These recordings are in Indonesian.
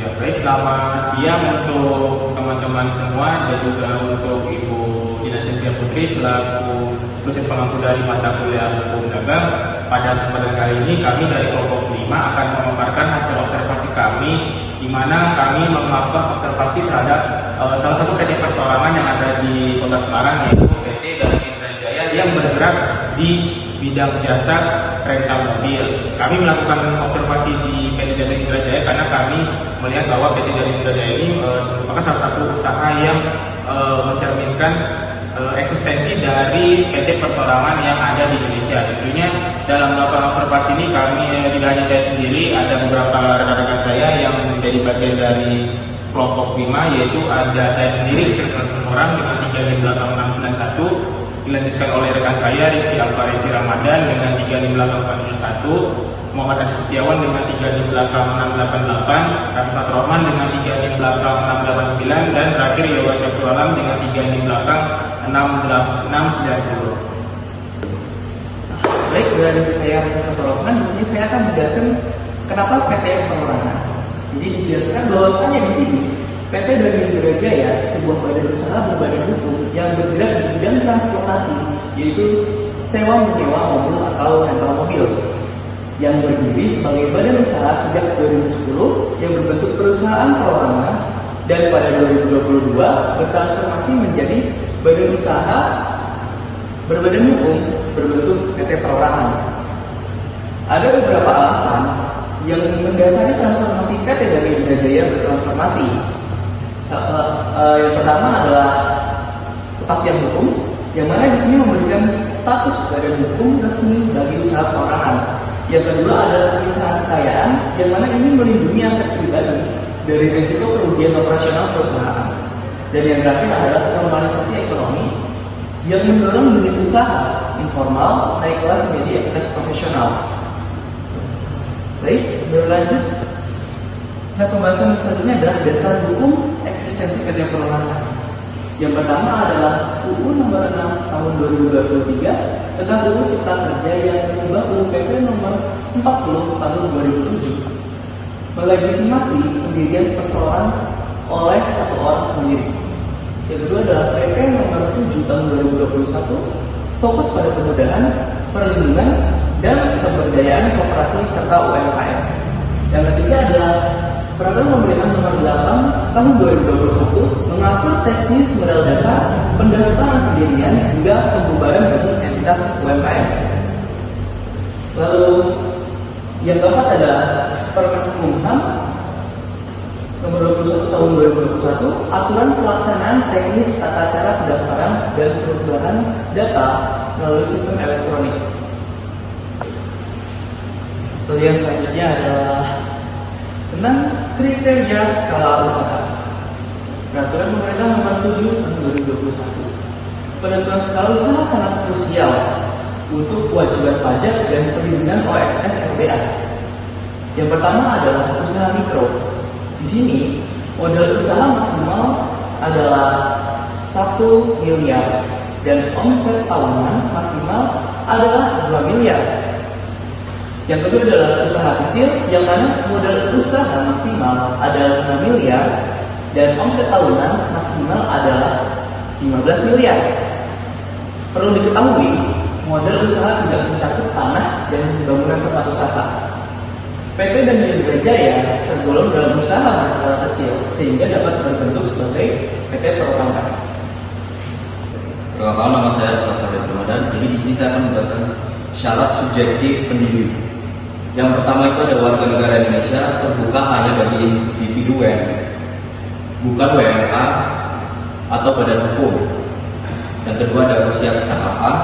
Ya, baik, selamat siang untuk teman-teman semua dan juga untuk Ibu Dina Cynthia Putri selaku dosen pengampu dari mata kuliah Hukum Dagang. Pada kesempatan kali ini kami dari kelompok 5 akan memaparkan hasil observasi kami di mana kami melakukan observasi terhadap salah satu PT perseorangan yang ada di Kota Semarang, yaitu PT Garuda Indrajaya yang bergerak di bidang jasa rental mobil. Kami melakukan observasi di PT Garuda Indrajaya karena kami melihat bahwa PT Garuda Indrajaya ini merupakan salah satu usaha yang mencerminkan eksistensi dari PT perseorangan yang ada di Indonesia. Tentunya dalam melakukan observasi ini kami tidak hanya saya sendiri, ada beberapa rekan-rekan saya yang menjadi bagian dari kelompok 5, yaitu ada saya sendiri sekitar 1 orang dengan 3 di belakang 691, dilanjutkan oleh rekan saya Rifki Alfarezi Ramadan dengan 3 di belakang 471, Muhammad Adi Setiawan dengan 3 di belakang 688, Rafat Rohman dengan 3 di belakang 689, dan terakhir Yoga Syafrul Alam dengan 3 di belakang 690. Baik, dari saya Rafat Rohman, di sini saya akan menjelaskan kenapa PT Perorangan. Jadi dijelaskan bahwasanya di sini PT Garuda Indrajaya sebuah badan usaha berbadan hukum yang bergerak di bidang transportasi, yaitu sewa menyewa mobil atau rental mobil, yang berdiri sebagai badan usaha sejak 2010 yang berbentuk perusahaan perorangan dan pada 2022 bertransformasi menjadi badan usaha berbadan hukum berbentuk PT Perorangan. Ada beberapa alasan yang mendasari transformasi PT Garuda Indrajaya bertransformasi. Yang pertama adalah kepastian hukum, yang mana di sini memberikan status badan hukum resmi bagi usaha perorangan. Yang kedua adalah pemisahan kekayaan, yang mana ini melindungi aset pribadi dari risiko kerugian operasional perusahaan. Dan yang terakhir adalah formalisasi ekonomi yang mendorong unit usaha informal naik kelas menjadi entitas profesional. Baik, berlanjut. Nah, pembahasan selanjutnya adalah dasar hukum eksistensi PT Perorangan. Yang pertama adalah UU nomor 6 tahun 2023 tentang UU Cipta Kerja yang mengubah UU PP nomor 40 tahun 2007, melegitimasi pendirian perseorangan oleh satu orang pendiri. Yang kedua adalah PP nomor 7 tahun 2021 fokus pada kemudahan, perlindungan, dan pemberdayaan koperasi serta UMKM. Yang ketiga adalah Peraturan Pemerintah Nomor 8 Tahun 2021 mengatur teknis modal dasar, pendaftaran pendirian hingga pembubaran bagi entitas UMKM. Lalu yang keempat adalah Permen Kumham Nomor 21 Tahun 2021 aturan pelaksanaan teknis tata cara pendaftaran dan perubahan data melalui sistem elektronik. Lalu yang selanjutnya adalah tentang kriteria skala usaha. Peraturan Pemerintah Nomor 7 Tahun 2021. Penentuan skala usaha sangat krusial untuk kewajiban pajak dan perizinan OXS LBA. Yang pertama adalah usaha mikro. Di sini modal usaha maksimal adalah 1 miliar dan omset tahunan maksimal adalah 2 miliar. Yang kedua adalah usaha kecil, yang mana modal usaha maksimal adalah 6 miliar dan omset tahunan maksimal adalah 15 miliar. Perlu diketahui, modal usaha tidak mencakup tanah dan bangunan tempat usaha. PT Garuda Indrajaya tergolong dalam usaha berskala kecil sehingga dapat berbentuk sebagai PT Perorangan. Perkenalkan, nama saya Alfarezi Ramadan. Jadi di sini saya akan menjelaskan syarat subjektif pendiri. Yang pertama itu ada warga negara Indonesia terbuka hanya bagi individu bukan WNA atau badan hukum. Yang kedua ada usia kecakapan,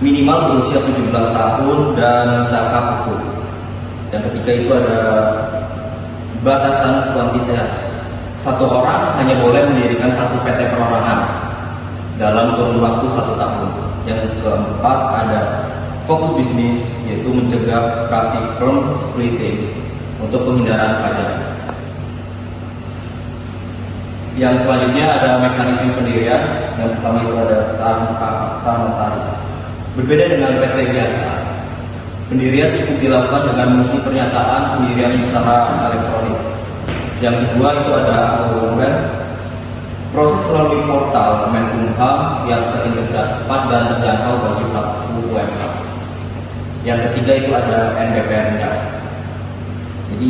minimal berusia 17 tahun dan cakap hukum. Yang ketiga itu ada batasan kuantitas. 1 orang hanya boleh mendirikan 1 PT perorangan dalam kurun waktu 1 tahun. Yang keempat ada fokus bisnis, yaitu mencegah praktik firm splitting untuk penghindaran pajak. Yang selanjutnya ada mekanisme pendirian. Yang pertama itu ada akta notaris. Berbeda dengan PT biasa, pendirian cukup dilakukan dengan mengisi pernyataan pendirian secara elektronik. Yang kedua itu ada AUMN, proses melalui portal Kemenkumham yang terintegrasi cepat dan terjangkau bagi pelaku UMKM. Yang ketiga itu ada NBPR-nya. Jadi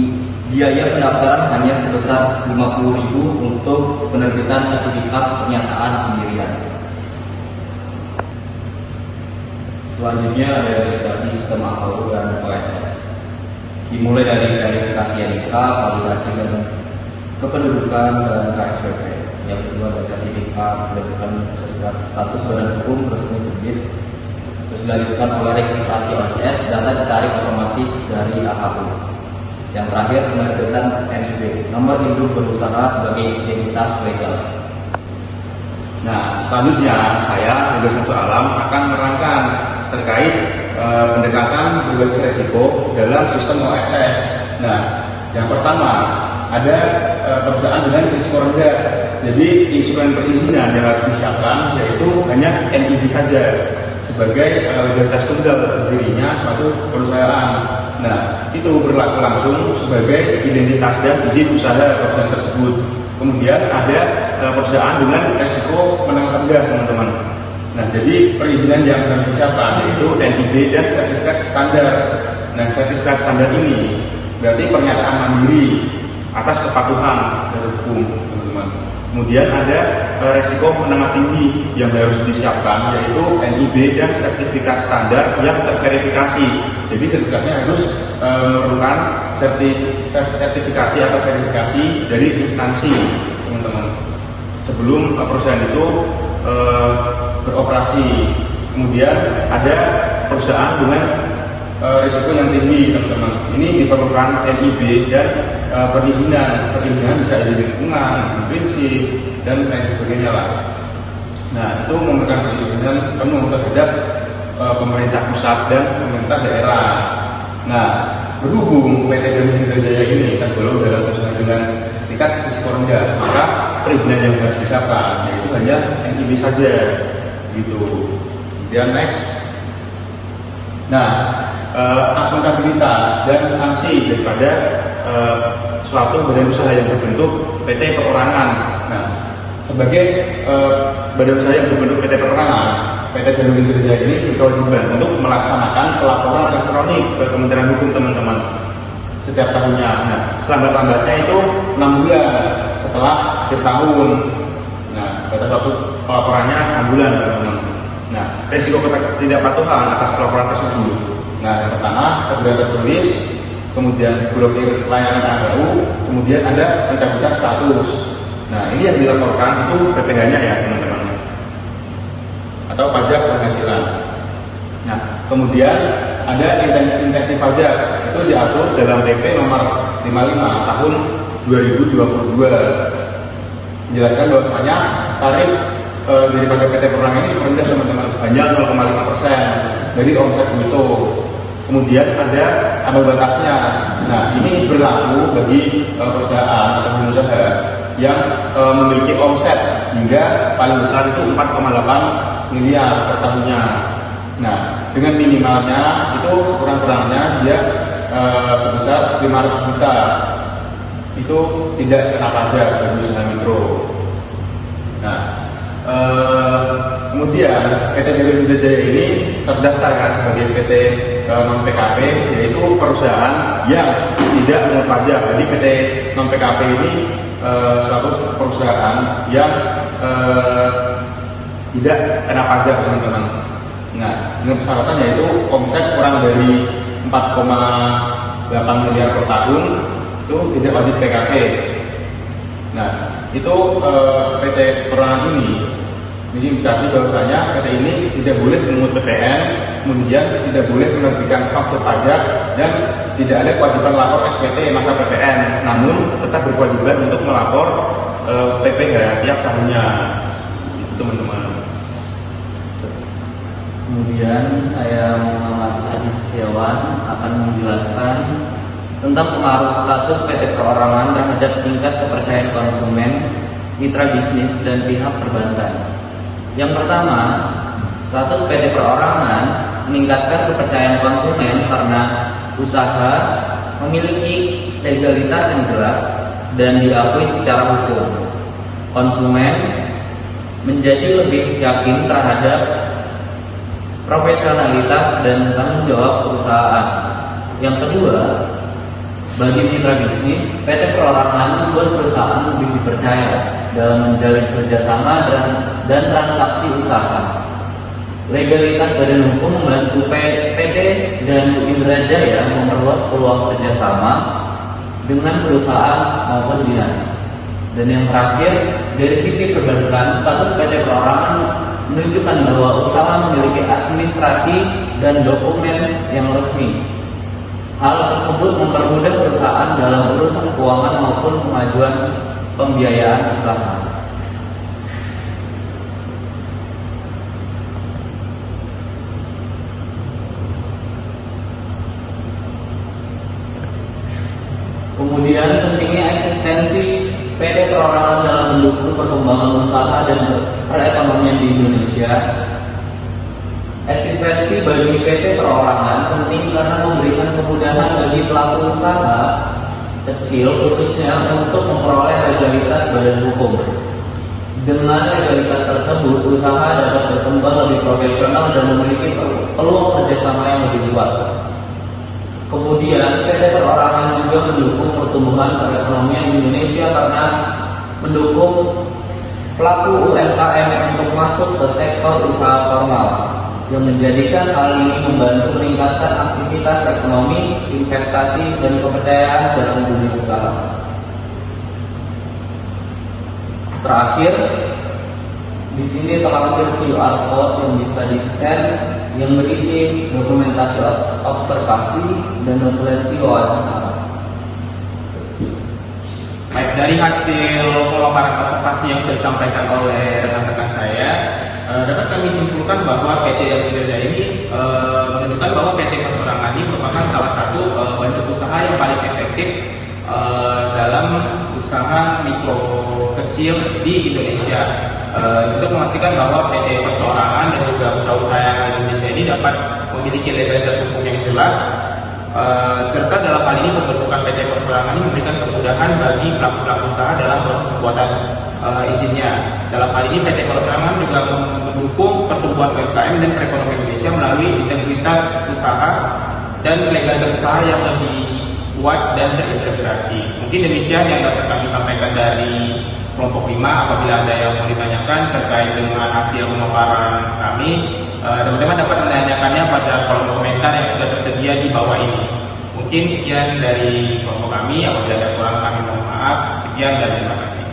biaya pendaftaran hanya sebesar 50.000 untuk penerbitan sertifikat pernyataan pendirian. Selanjutnya ada verifikasi sistem AKU dan OSS. Dimulai dari verifikasi NIK, validasi dan kependudukan dan KSPP. Yang kedua ada sertifikat sertifikat status badan hukum resmi terbit. Terus dilanjutkan oleh registrasi OSS, data ditarik otomatis dari AKU. Yang terakhir penerbitan NIB, nomor induk berusaha sebagai identitas legal. Nah, selanjutnya saya Hendra Syamsul Alam akan menerangkan terkait pendekatan berbasis resiko dalam sistem OSS. Nah, yang pertama ada perusahaan dengan risiko rendah. Jadi instrumen perizinan yang harus disiapkan yaitu hanya NIB saja sebagai legalitas tunggal berdirinya suatu perusahaan. Nah, itu berlaku langsung sebagai identitas dan izin usaha perusahaan tersebut. Kemudian ada perusahaan dengan resiko menengah rendah, teman-teman. Nah, jadi perizinan yang harus disiapkan yaitu NIB dan sertifikat standar. Nah, sertifikat standar ini berarti pernyataan mandiri atas kepatuhan dari hukum, teman-teman. Kemudian ada resiko menengah tinggi yang harus disiapkan yaitu NIB dan sertifikat standar yang terverifikasi. Jadi sertifikatnya harus memerlukan sertifikasi atau verifikasi dari instansi, teman-teman, sebelum perusahaan itu beroperasi. Kemudian ada perusahaan dengan risiko yang tinggi, teman-teman. Ini diperlukan NIB dan perizinan bisa izin lingkungan, izin prinsip, dan lain sebagainya lah. Nah, itu memberikan perizinan penuh terhadap pemerintah pusat dan pemerintah daerah. Nah, berhubung PT Garuda Jaya ini tergolong dalam perusahaan dengan tingkat risiko rendah, maka perizinan yang harus disiapkan yaitu hanya NIB saja, gitu. Kemudian next. Nah, akuntabilitas dan sanksi daripada suatu badan usaha yang berbentuk PT perorangan. Nah, sebagai badan usaha yang berbentuk PT perorangan, PT Garuda Jaya ini berkewajiban untuk melaksanakan pelaporan elektronik ke Kementerian Hukum, teman-teman, setiap tahunnya. Nah, selambat-lambatnya itu 6 bulan setelah akhir tahun. Nah, batas waktu pelaporannya 6 bulan, teman-teman. Nah, risiko ketidakpatuhan atas pelaporan tersebut. Nah, yang pertama tergugat tertulis, kemudian blokir layanan AHU, kemudian ada pencabutan status. Nah, ini yang dilaporkan itu PPh-nya ya, teman-teman, atau pajak penghasilan. Nah, kemudian ada intensi pajak, itu diatur dalam PP nomor 55 tahun 2022. Menjelaskan bahwasanya tarif daripada PT perorangan ini rendah, teman-teman, hanya 0,5% dari omset bruto. Kemudian ada ambang batasnya. Nah, ini berlaku bagi perusahaan atau pengusaha yang memiliki omset hingga paling besar itu 4,8 miliar per tahunnya. Nah, dengan minimalnya itu kurang-kurangnya dia sebesar 500 juta. Itu tidak kena pajak bagi usaha mikro. Nah, kemudian PT Garuda Jaya ini terdaftar kan sebagai PT non PKP, yaitu perusahaan yang tidak mengenai pajak. Jadi PT non PKP ini suatu perusahaan yang tidak kena pajak, teman-teman. Nah, dengan persyaratan yaitu omset kurang dari 4,8 miliar per tahun, itu tidak wajib PKP. Nah, itu PT perorangan ini indikasi bahwasanya PT ini tidak boleh memungut PPN, kemudian tidak boleh menerbitkan faktur pajak, dan tidak ada kewajiban lapor SPT masa PPN, namun tetap berkewajiban untuk melapor PPh tiap tahunnya, itu, teman-teman. Kemudian saya Muhammad Adit Setiawan akan menjelaskan tentang pengaruh status PT perorangan terhadap tingkat kepercayaan konsumen, mitra bisnis, dan pihak perbankan. Yang pertama, status PT perorangan meningkatkan kepercayaan konsumen karena usaha memiliki legalitas yang jelas dan diakui secara hukum. Konsumen menjadi lebih yakin terhadap profesionalitas dan tanggung jawab perusahaan. Yang kedua, bagi mitra bisnis, PT perorangan membuat perusahaan lebih dipercaya dalam menjalin kerjasama dan transaksi usaha. Legalitas badan hukum membantu PT dan Indra Jaya memperluas peluang kerjasama dengan perusahaan maupun dinas. Dan yang terakhir, dari sisi perbankan, status PT perorangan menunjukkan bahwa usaha memiliki administrasi dan dokumen yang resmi. Hal tersebut mempermudah perusahaan dalam urusan keuangan maupun kemajuan pembiayaan usaha. Kemudian pentingnya eksistensi PT perorangan dalam mendukung perkembangan usaha dan perekonomian di Indonesia. Eksistensi bagi PT perorangan penting karena memberikan kemudahan bagi pelaku usaha kecil khususnya untuk memperoleh legalitas badan hukum. Dengan legalitas tersebut, usaha dapat berkembang lebih profesional dan memiliki peluang kerjasama yang lebih luas. Kemudian PT perorangan juga mendukung pertumbuhan perekonomian Indonesia karena mendukung pelaku UMKM untuk masuk ke sektor usaha formal, yang menjadikan hal ini membantu meningkatkan aktivitas ekonomi, investasi, dan kepercayaan dalam dunia usaha. Terakhir, di sini terlampir QR code yang bisa di-scan yang berisi dokumentasi observasi dan notulensi wawancara. Baik, dari hasil pemaparan observasi yang sudah disampaikan oleh rekan-rekan saya, dapat kami simpulkan bahwa PT Indra Jaya ini menunjukkan bahwa PT Persorangan ini merupakan salah satu bentuk usaha yang paling efektif dalam usaha mikro kecil di Indonesia, untuk memastikan bahwa PT Persorangan dan juga usaha-usaha yang ada di Indonesia ini dapat memiliki legalitas hukum yang jelas, serta dalam hal ini pembentukan PT Persorangan ini memberikan kemudahan bagi pelaku-pelaku usaha dalam proses pembuatan izinnya. Dalam hal ini PT Persorangan juga mendukung pertumbuhan UMKM dan perekonomian Indonesia melalui integritas usaha dan legalitas usaha yang lebih kuat dan terintegrasi. Mungkin demikian yang dapat kami sampaikan dari kelompok 5. Apabila ada yang mau ditanyakan terkait dengan hasil pemaparan kami, teman-teman dapat menanyakannya pada kolom komentar yang sudah tersedia di bawah ini. Mungkin sekian dari kelompok kami. Apabila ada kurang kami mohon maaf. Sekian dan terima kasih.